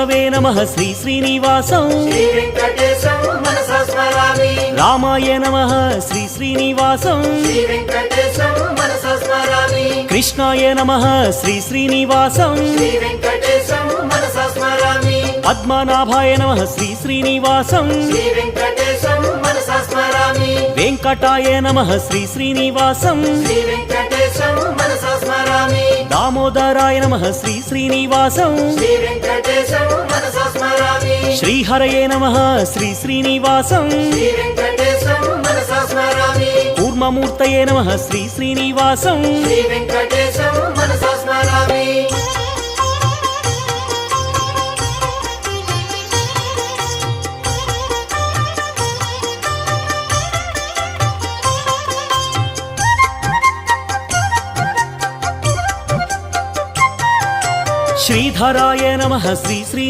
విష్ణవే నమః శ్రీ శ్రీనివాసం శ్రీ వెంకటేశం మనసా స్మరామి రామాయ నమః శ్రీ శ్రీనివాసం శ్రీ వెంకటేశం మనసా స్మరామి కృష్ణాయ నమః శ్రీ శ్రీనివాసం శ్రీ వెంకటేశం మనసా స్మరామి పద్మనాభాయ నమః శ్రీ శ్రీనివాసం శ్రీ వెంకటేశం మనసా స్మరామి వెంకటాయ నమః శ్రీ శ్రీనివాసం శ్రీ వెంకటేశం మనసా స్మరామి దామోదరాయ నమః శ్రీ శ్రీనివాసం శ్రీ వెంకటేశం మనసా స్మరామి శ్రీహరయే నమః శ్రీ శ్రీనివాసం శ్రీ వెంకటేశం మనసా స్మరామి కూర్మమూర్తయే నమః శ్రీ శ్రీనివాసం శ్రీ వెంకటేశం మనసా స్మరామి శ్రీధరాయ నమః శ్రీ శ్రీ